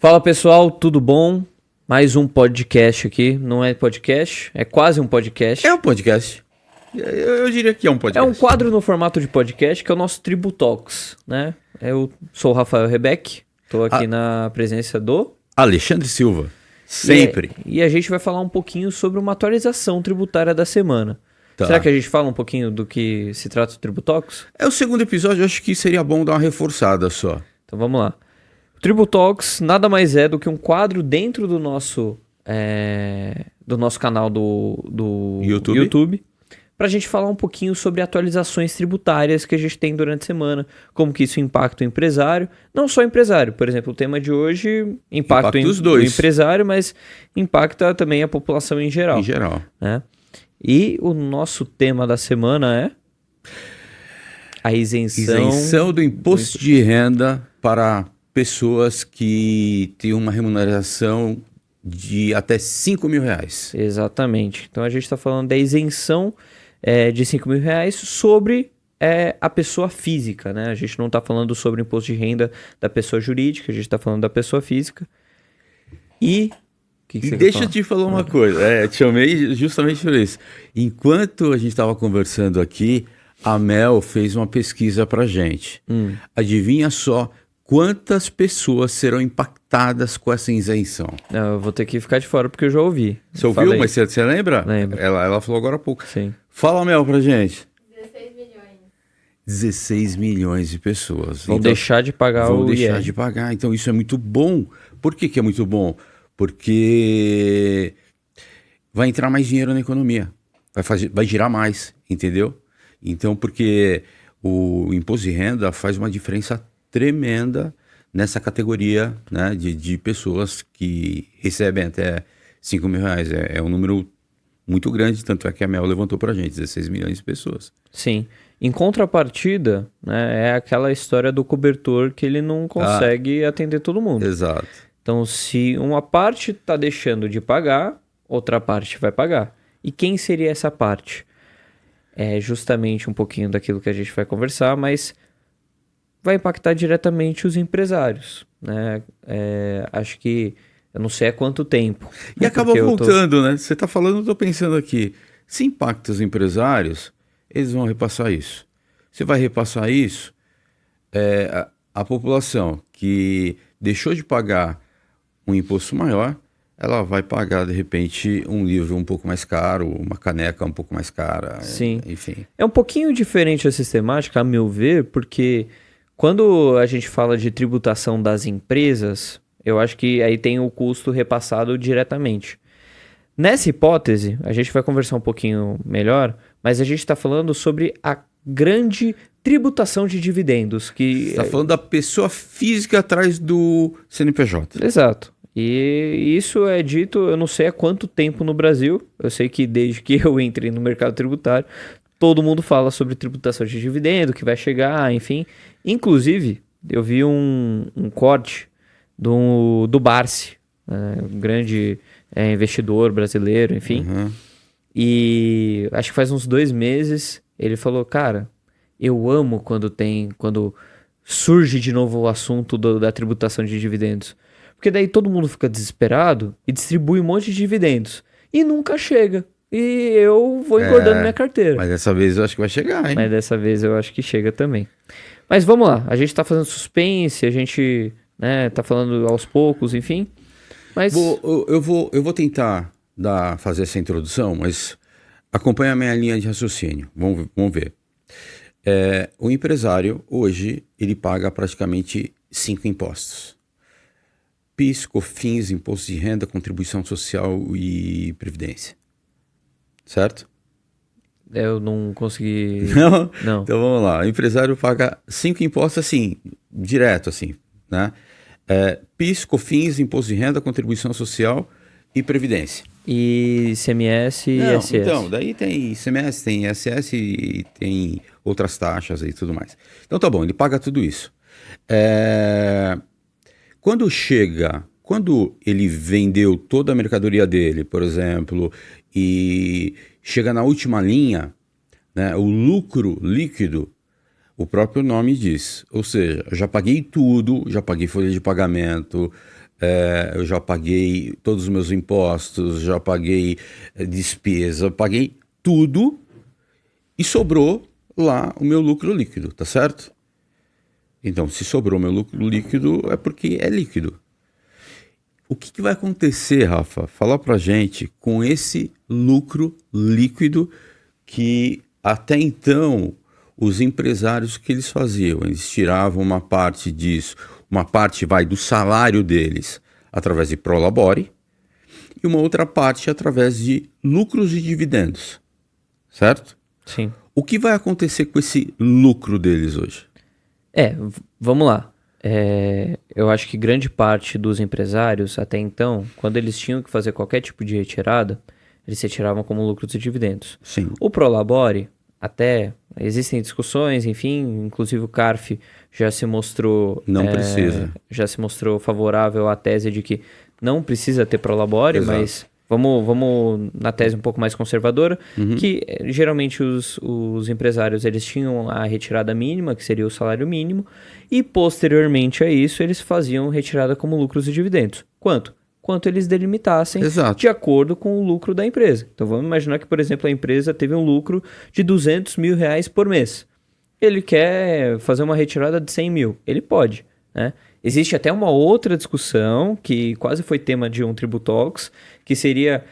Fala pessoal, tudo bom? Mais um podcast aqui, não é podcast, é quase um podcast. É um podcast. Eu diria que é um podcast. É um quadro no formato de podcast que é o nosso Tribu Talks, né? Eu sou o Rafael Rebeck, estou aqui na presença do Alexandre Silva, sempre. E a gente vai falar um pouquinho sobre uma atualização tributária da semana. Tá. Será que a gente fala um pouquinho do que se trata o Tribu Talks? É o segundo episódio, eu acho que seria bom dar uma reforçada só. Então vamos lá. O Tribu Talks nada mais é do que um quadro dentro do nosso canal do YouTube para a gente falar um pouquinho sobre atualizações tributárias que a gente tem durante a semana, como que isso impacta o empresário, não só o empresário, por exemplo, o tema de hoje impacta os dois. O empresário, mas impacta também a população em geral. Em geral. Né? E o nosso tema da semana é a Isenção do imposto de renda para pessoas que têm uma remuneração de até R$5.000. Exatamente. Então a gente está falando da isenção de R$5.000 sobre a pessoa física, né? A gente não está falando sobre o imposto de renda da pessoa jurídica, a gente está falando da pessoa física. E deixa eu te falar uma coisa, te chamei justamente por isso. Enquanto a gente estava conversando aqui, a Mel fez uma pesquisa para gente. Adivinha só quantas pessoas serão impactadas com essa isenção? Não, eu vou ter que ficar de fora porque eu já ouvi. Você ouviu, mas você lembra? Lembro. Ela falou agora há pouco. Sim. Fala, Mel, pra gente. 16 milhões. 16 milhões de pessoas. Vão deixar de pagar vão o deixar IR. de pagar. Então isso é muito bom. Por que é muito bom? Porque vai entrar mais dinheiro na economia. Vai girar mais, entendeu? Então, porque o imposto de renda faz uma diferença tremenda nessa categoria, né, de pessoas que recebem até R$5.000. É um número muito grande, tanto é que a Mel levantou pra gente, 16 milhões de pessoas. Sim. Em contrapartida, né, é aquela história do cobertor que ele não consegue atender todo mundo. Exato. Então, se uma parte está deixando de pagar, outra parte vai pagar. E quem seria essa parte? É justamente um pouquinho daquilo que a gente vai conversar, mas vai impactar diretamente os empresários, né? Acho que eu não sei há quanto tempo. E acaba voltando, né? Você está falando, eu estou pensando aqui. Se impacta os empresários, eles vão repassar isso. Você vai repassar isso, a população que deixou de pagar um imposto maior, ela vai pagar, de repente, um livro um pouco mais caro, uma caneca um pouco mais cara. Sim. Enfim. É um pouquinho diferente a sistemática, a meu ver, porque quando a gente fala de tributação das empresas, eu acho que aí tem o custo repassado diretamente. Nessa hipótese, a gente vai conversar um pouquinho melhor, mas a gente está falando sobre a grande tributação de dividendos. Você está falando da pessoa física atrás do CNPJ. Exato. E isso é dito, eu não sei há quanto tempo no Brasil, eu sei que desde que eu entrei no mercado tributário, todo mundo fala sobre tributação de dividendo, que vai chegar, enfim. Inclusive, eu vi um corte do Barsi, um grande investidor brasileiro, enfim. E acho que faz uns 2 meses, ele falou, cara, eu amo quando surge de novo o assunto da tributação de dividendos. Porque daí todo mundo fica desesperado e distribui um monte de dividendos. E nunca chega. E eu vou engordando minha carteira. Mas dessa vez eu acho que vai chegar, hein? Mas dessa vez eu acho que chega também. Mas vamos lá. A gente tá fazendo suspense, a gente tá falando aos poucos, enfim. Mas eu vou tentar fazer essa introdução, mas acompanha a minha linha de raciocínio. Vamos ver. O empresário, hoje, ele paga praticamente 5 impostos. PIS, COFINS, Imposto de Renda, Contribuição Social e Previdência. Certo? Eu não consegui... Não? Então vamos lá. O empresário paga 5 impostos assim, direto assim, né? PIS, COFINS, Imposto de Renda, Contribuição Social e Previdência. E ICMS e ISS. Então, daí tem ICMS, tem ISS e tem outras taxas e tudo mais. Então tá bom, ele paga tudo isso. Quando ele vendeu toda a mercadoria dele, por exemplo, e chega na última linha, né, o lucro líquido, o próprio nome diz. Ou seja, eu já paguei tudo, já paguei folha de pagamento, eu já paguei todos os meus impostos, já paguei despesa, paguei tudo e sobrou lá o meu lucro líquido, tá certo? Então, se sobrou meu lucro líquido, é porque é líquido. O que vai acontecer, Rafa? Fala pra gente com esse lucro líquido que até então os empresários, que eles faziam? Eles tiravam uma parte disso, uma parte vai do salário deles através de Prolabore e uma outra parte através de lucros e dividendos, certo? Sim. O que vai acontecer com esse lucro deles hoje? Vamos lá. Eu acho que grande parte dos empresários, até então, quando eles tinham que fazer qualquer tipo de retirada, eles retiravam como lucros e dividendos. Sim. O Prolabore, até existem discussões, enfim, inclusive o CARF já se mostrou... Não precisa. Já se mostrou favorável à tese de que não precisa ter Prolabore, Exato. mas vamos na tese um pouco mais conservadora, que geralmente os empresários eles tinham a retirada mínima, que seria o salário mínimo, e posteriormente a isso eles faziam retirada como lucros e dividendos. Quanto eles delimitassem, Exato. de acordo com o lucro da empresa. Então vamos imaginar que, por exemplo, a empresa teve um lucro de R$200 mil por mês. Ele quer fazer uma retirada de 100 mil. Ele pode, né? Existe até uma outra discussão, que quase foi tema de um Tributalks, que seria,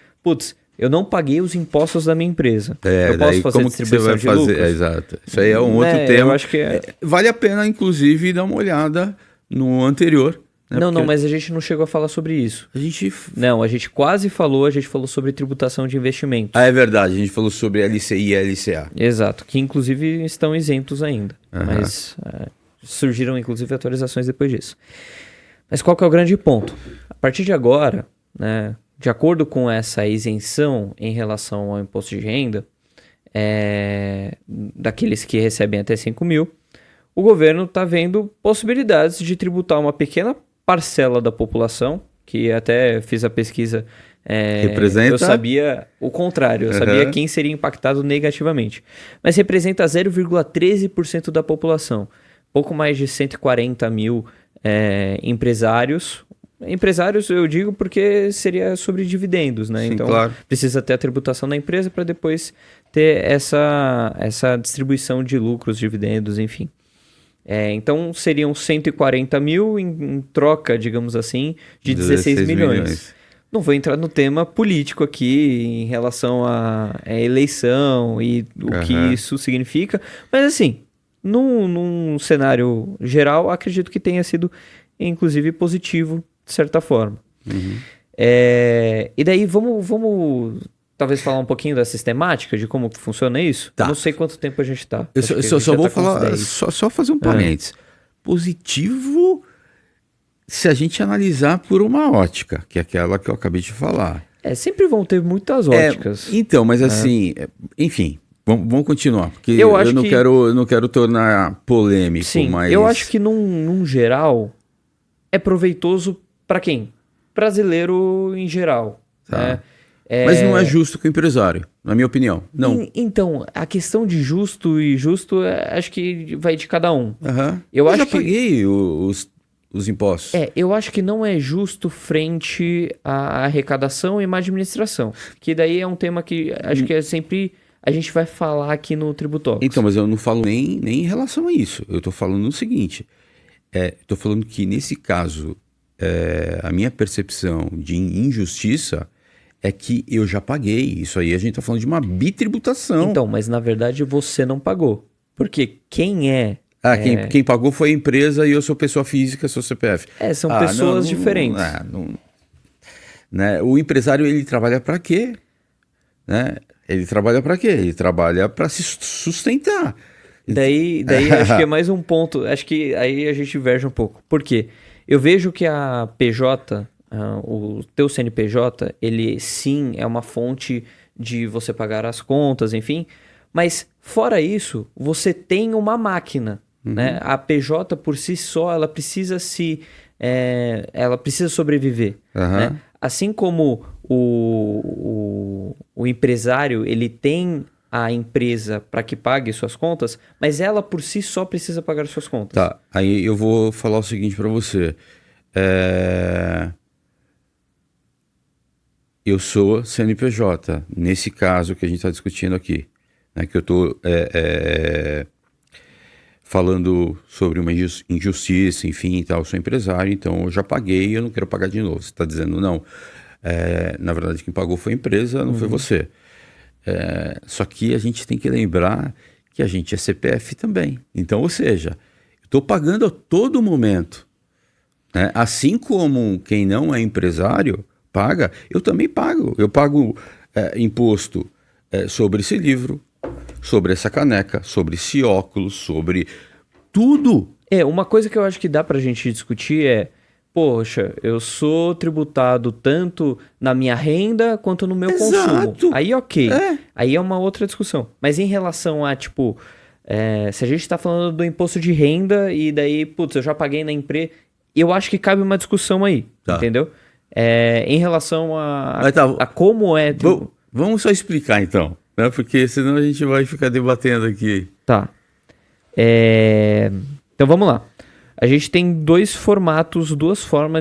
eu não paguei os impostos da minha empresa. Eu posso fazer como distribuição que você vai de fazer? lucros? Exato. Isso aí é um outro tema. Eu acho que Vale a pena, inclusive, dar uma olhada no anterior. Né? Não, Porque mas a gente não chegou a falar sobre isso. a gente... Não, a gente quase falou, a gente falou sobre tributação de investimentos. Ah, é verdade. A gente falou sobre LCI e LCA. Exato, que inclusive estão isentos ainda. Aham. Mas surgiram inclusive atualizações depois disso. Mas qual que é o grande ponto? A partir de agora, né, de acordo com essa isenção em relação ao imposto de renda, daqueles que recebem até 5 mil, o governo está vendo possibilidades de tributar uma pequena parcela da população, que até fiz a pesquisa, Representa? eu sabia o contrário, eu sabia quem seria impactado negativamente. Mas representa 0,13% da população, pouco mais de 140 mil empresários. Empresários eu digo porque seria sobre dividendos, né? Sim, então claro. precisa ter a tributação da empresa para depois ter essa distribuição de lucros, dividendos, enfim. Então seriam 140 mil em troca, digamos assim, de 16 milhões. Não vou entrar no tema político aqui em relação à eleição e o que isso significa, mas assim, num cenário geral, acredito que tenha sido inclusive positivo, de certa forma. E daí vamos talvez falar um pouquinho da sistemática, de como que funciona isso? Tá. Não sei quanto tempo a gente está. Eu só vou falar, só fazer um parênteses. Positivo se a gente analisar por uma ótica, que é aquela que eu acabei de falar. Sempre vão ter muitas óticas. Então, mas assim, enfim, vamos continuar, porque Eu eu não quero tornar polêmico, Sim, mas... eu acho que num geral é proveitoso para quem? Brasileiro em geral. Tá. Né? Mas não é justo com o empresário, na minha opinião. Não. Então, a questão de justo e injusto, acho que vai de cada um. Eu já paguei os impostos. Eu acho que não é justo frente à arrecadação e má administração. Que daí é um tema que acho que sempre a gente vai falar aqui no Tributalks. Então, mas eu não falo nem em relação a isso. Eu estou falando o seguinte. Estou falando que nesse caso, a minha percepção de injustiça é que eu já paguei. Isso aí a gente está falando de uma bitributação. Então, mas na verdade você não pagou. Porque quem quem pagou foi a empresa e eu sou pessoa física, sou CPF. São pessoas diferentes. Né? O empresário, ele trabalha para quê? Né? Ele trabalha para quê? Ele trabalha para se sustentar. Daí acho que é mais um ponto. Acho que aí a gente diverge um pouco. Por quê? Eu vejo que a PJ, o teu CNPJ, ele sim é uma fonte de você pagar as contas, enfim. Mas fora isso, você tem uma máquina. Né? A PJ por si só, ela precisa ela precisa sobreviver. Né? Assim como o empresário, ele tem a empresa para que pague suas contas, mas ela por si só precisa pagar suas contas. Tá, aí eu vou falar o seguinte para você. eu sou CNPJ, nesse caso que a gente está discutindo aqui, né, que eu estou falando sobre uma injustiça, enfim, e tal, eu sou empresário, então eu já paguei e eu não quero pagar de novo. Você está dizendo, não, na verdade quem pagou foi a empresa, não foi você. Só que a gente tem que lembrar que a gente é CPF também. Então, ou seja, eu estou pagando a todo momento. Né? Assim como quem não é empresário paga, eu também pago. Eu pago imposto sobre esse livro, sobre essa caneca, sobre esse óculos, sobre tudo. Uma coisa que eu acho que dá pra gente discutir é, poxa, eu sou tributado tanto na minha renda quanto no meu Exato. consumo. Aí ok, aí é uma outra discussão. Mas em relação a, tipo, se a gente tá falando do imposto de renda e daí, putz, eu já paguei na empresa, eu acho que cabe uma discussão aí, entendeu? Em relação a como é... Vamos só explicar então, né? Porque senão a gente vai ficar debatendo aqui. Tá. Então vamos lá. A gente tem duas formas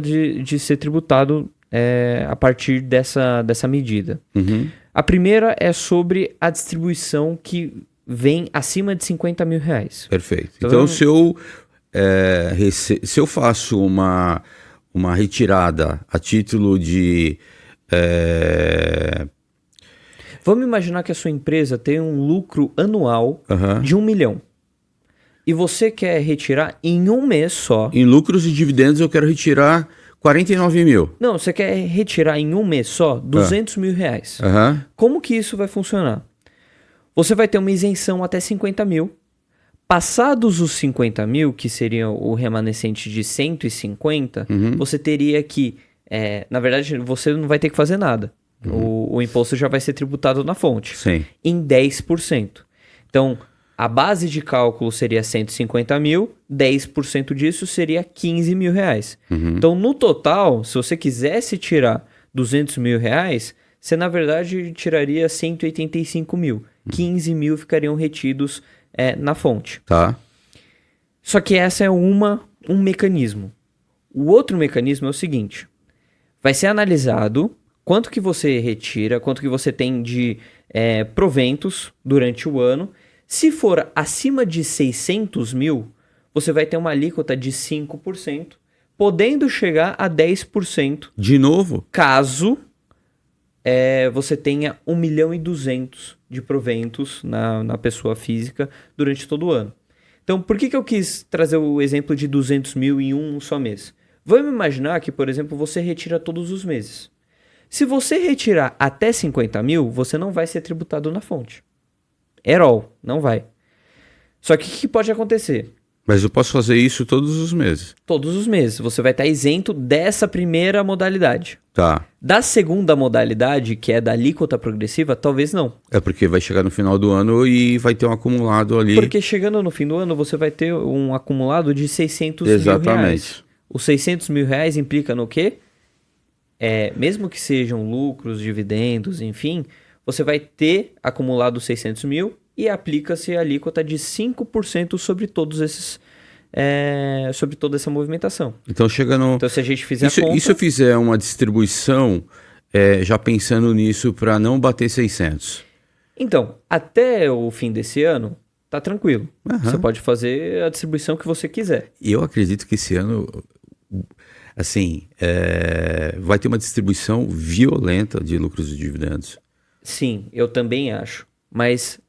de ser tributado a partir dessa medida. Uhum. A primeira é sobre a distribuição que vem acima de 50 mil reais. Perfeito. Então se eu faço uma retirada a título de... Vamos imaginar que a sua empresa tem um lucro anual de 1 milhão. E você quer retirar em um mês só... Em lucros e dividendos eu quero retirar 49 mil. Não, você quer retirar em um mês só 200 mil reais. Como que isso vai funcionar? Você vai ter uma isenção até 50 mil. Passados os 50 mil, que seria o remanescente de 150, você teria que... na verdade, você não vai ter que fazer nada. O imposto já vai ser tributado na fonte. Sim. Em 10%. Então... A base de cálculo seria 150 mil, 10% disso seria 15 mil reais. Então, no total, se você quisesse tirar 200 mil reais, você, na verdade, tiraria 185 mil. 15 mil ficariam retidos na fonte. Tá. Só que essa é um mecanismo. O outro mecanismo é o seguinte. Vai ser analisado quanto que você retira, quanto que você tem de proventos durante o ano. Se for acima de 600 mil, você vai ter uma alíquota de 5%, podendo chegar a 10%. De novo? Caso você tenha 1,2 milhão de proventos na pessoa física durante todo o ano. Então, por que eu quis trazer o exemplo de 200 mil em um só mês? Vamos imaginar que, por exemplo, você retira todos os meses. Se você retirar até 50 mil, você não vai ser tributado na fonte. Não vai. Só que o que pode acontecer? Mas eu posso fazer isso todos os meses. Todos os meses. Você vai estar isento dessa primeira modalidade. Tá. Da segunda modalidade, que é da alíquota progressiva, talvez não. É porque vai chegar no final do ano e vai ter um acumulado ali. Porque chegando no fim do ano, você vai ter um acumulado de 600 mil reais. Exatamente. Os 600 mil reais implica no quê? Mesmo que sejam lucros, dividendos, enfim... Você vai ter acumulado 600 mil e aplica-se a alíquota de 5% sobre todos esses, sobre toda essa movimentação. Então chega no... Então se a gente fizer a conta... E se eu fizer uma distribuição já pensando nisso para não bater 600? Então, até o fim desse ano, tá tranquilo. Você pode fazer a distribuição que você quiser. E eu acredito que esse ano, assim, vai ter uma distribuição violenta de lucros e dividendos. Sim, eu também acho. Mas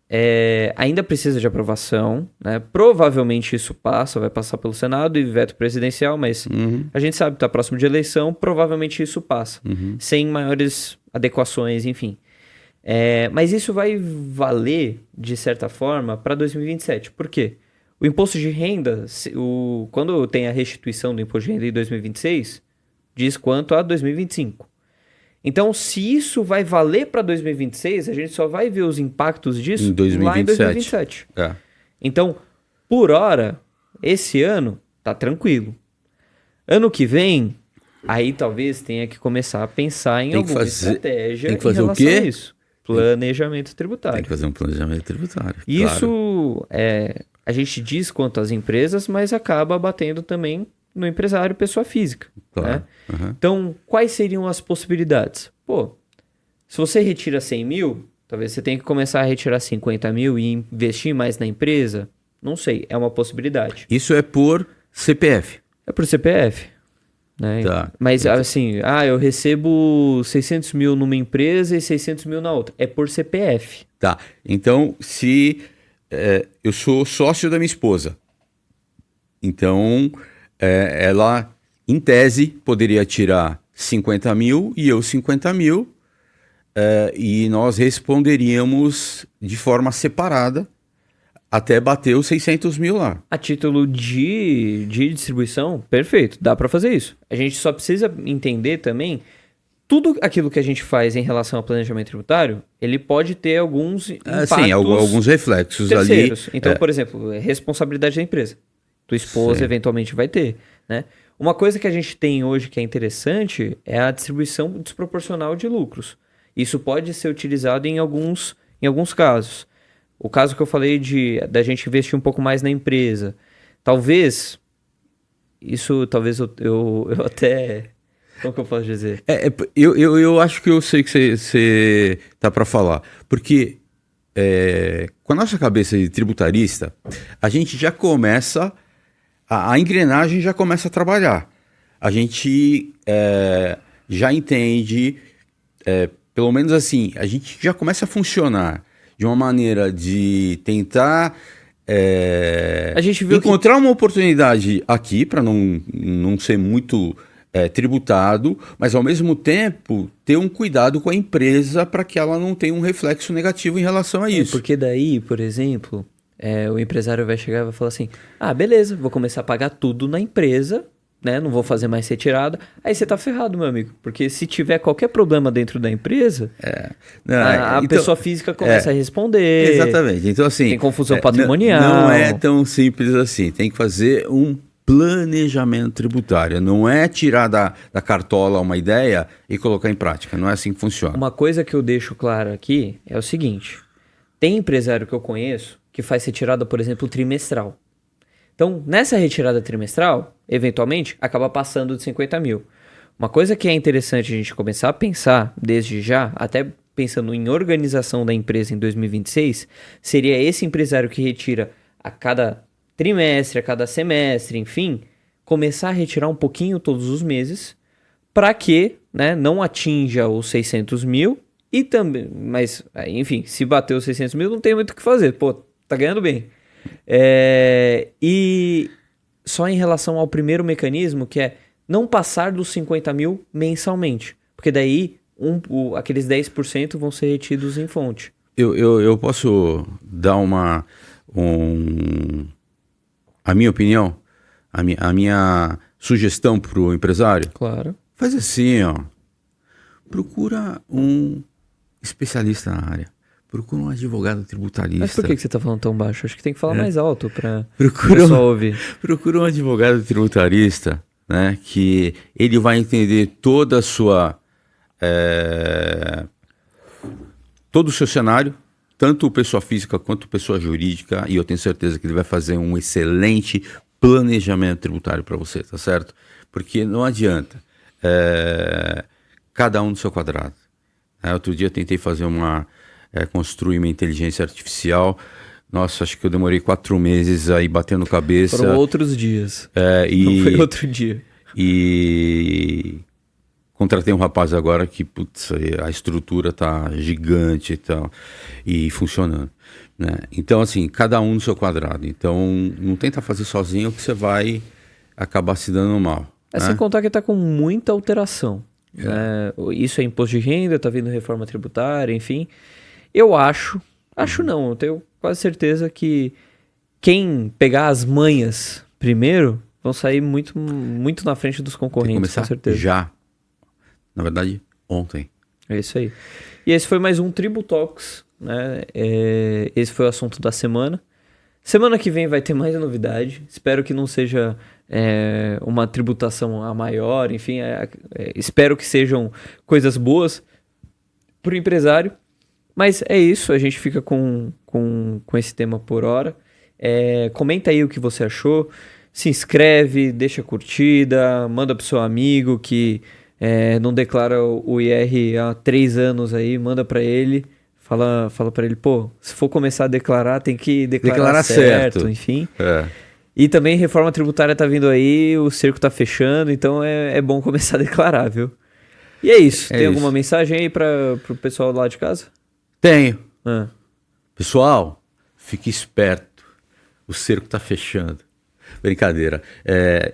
ainda precisa de aprovação, né? Provavelmente isso vai passar pelo Senado e veto presidencial, mas a gente sabe que está próximo de eleição, provavelmente isso passa. Sem maiores adequações, enfim. Mas isso vai valer, de certa forma, para 2027. Por quê? O imposto de renda, quando tem a restituição do imposto de renda em 2026, diz quanto a 2025. Então, se isso vai valer para 2026, a gente só vai ver os impactos disso lá em 2027. Então, por hora, esse ano tá tranquilo. Ano que vem, aí talvez tenha que começar a pensar em alguma estratégia em relação a isso. Planejamento tributário. Tem que fazer um planejamento tributário. Isso, a gente diz quanto às empresas, mas acaba batendo também no empresário pessoa física. Claro. Né? Então, quais seriam as possibilidades? Pô, se você retira 100 mil, talvez você tenha que começar a retirar 50 mil e investir mais na empresa. Não sei, é uma possibilidade. Isso é por CPF. É por CPF. Né? Tá. Mas assim, eu recebo 600 mil numa empresa e 600 mil na outra. É por CPF. Tá. Então, se eu sou sócio da minha esposa, então ela, em tese, poderia tirar 50 mil e eu 50 mil, e nós responderíamos de forma separada até bater os 600 mil lá. A título de distribuição, perfeito, dá para fazer isso. A gente só precisa entender também tudo aquilo que a gente faz em relação ao planejamento tributário, ele pode ter alguns impactos sim, alguns reflexos terceiros. ali. Então, por exemplo, responsabilidade da empresa. Tua esposa Sim. eventualmente vai ter, né? Uma coisa que a gente tem hoje que é interessante é a distribuição desproporcional de lucros. Isso pode ser utilizado em alguns casos. O caso que eu falei da gente investir um pouco mais na empresa. Talvez eu até... Como que eu posso dizer? Eu acho que eu sei que você tá para falar. Porque com a nossa cabeça de tributarista, a gente já começa... A engrenagem já começa a trabalhar. A gente já entende, pelo menos assim, a gente já começa a funcionar de uma maneira de tentar a gente viu encontrar uma oportunidade aqui para não ser muito tributado, mas ao mesmo tempo ter um cuidado com a empresa para que ela não tenha um reflexo negativo em relação a isso. Porque daí, por exemplo, o empresário vai chegar e vai falar assim, beleza, vou começar a pagar tudo na empresa, né? Não vou fazer mais retirada. Aí você tá ferrado, meu amigo. Porque se tiver qualquer problema dentro da empresa, a pessoa física começa a responder. Exatamente. Então, assim... Tem confusão patrimonial. Não é tão simples assim. Tem que fazer um planejamento tributário. Não é tirar da cartola uma ideia e colocar em prática. Não é assim que funciona. Uma coisa que eu deixo claro aqui é o seguinte. Tem empresário que eu conheço que faz retirada, por exemplo, trimestral. Então, nessa retirada trimestral, eventualmente, acaba passando de 50 mil. Uma coisa que é interessante a gente começar a pensar desde já, até pensando em organização da empresa em 2026, seria esse empresário que retira a cada trimestre, a cada semestre, enfim, começar a retirar um pouquinho todos os meses para que, né, não atinja os 600 mil e também, mas, enfim, se bater os 600 mil não tem muito o que fazer, pô, tá ganhando bem. E só em relação ao primeiro mecanismo, que é não passar dos 50 mil mensalmente. Porque daí aqueles 10% vão ser retidos em fonte. Eu posso dar a minha opinião, a minha sugestão para o empresário? Claro. Faz assim, ó. Procura um especialista na área. Procura um advogado tributarista. Mas por que você está falando tão baixo? Acho que tem que falar mais alto para o Procura pessoal ouvir. Procura um advogado tributarista, né? Que ele vai entender toda a sua... todo o seu cenário, tanto pessoa física quanto pessoa jurídica, e eu tenho certeza que ele vai fazer um excelente planejamento tributário para você, tá certo? Porque não adianta cada um no seu quadrado. Outro dia eu tentei fazer construir uma inteligência artificial. Nossa, acho que eu demorei 4 meses aí batendo cabeça. Foram outros dias. Não foi outro dia. E contratei um rapaz agora que, putz, a estrutura tá gigante e tal, e funcionando, né? Então, assim, cada um no seu quadrado. Então, não tenta fazer sozinho que você vai acabar se dando mal. Sem contar que tá com muita alteração. Né? Isso é imposto de renda, tá vindo reforma tributária, enfim. Eu acho não, eu tenho quase certeza que quem pegar as manhas primeiro vão sair muito, muito na frente dos concorrentes, com certeza. Já. Na verdade, ontem. É isso aí. E esse foi mais um Tributalks, né? Esse foi o assunto da semana. Semana que vem vai ter mais novidade. Espero que não seja uma tributação a maior, enfim. Espero que sejam coisas boas para o empresário. Mas é isso, a gente fica com esse tema por hora. Comenta aí o que você achou. se inscreve, deixa curtida, manda pro seu amigo que não declara o IR há 3 anos aí, manda para ele. Fala para ele, pô, se for começar a declarar, tem que declarar certo, enfim. E também reforma tributária tá vindo aí, o cerco tá fechando, então é bom começar a declarar, viu? E é isso. Tem alguma mensagem aí pro pessoal lá de casa? Tenho. Pessoal, fique esperto. O cerco tá fechando. Brincadeira.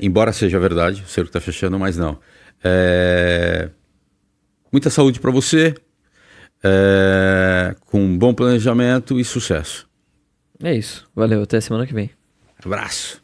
Embora seja verdade, o cerco tá fechando, mas não. Muita saúde para você. Com bom planejamento e sucesso. É isso. Valeu, até semana que vem. Abraço.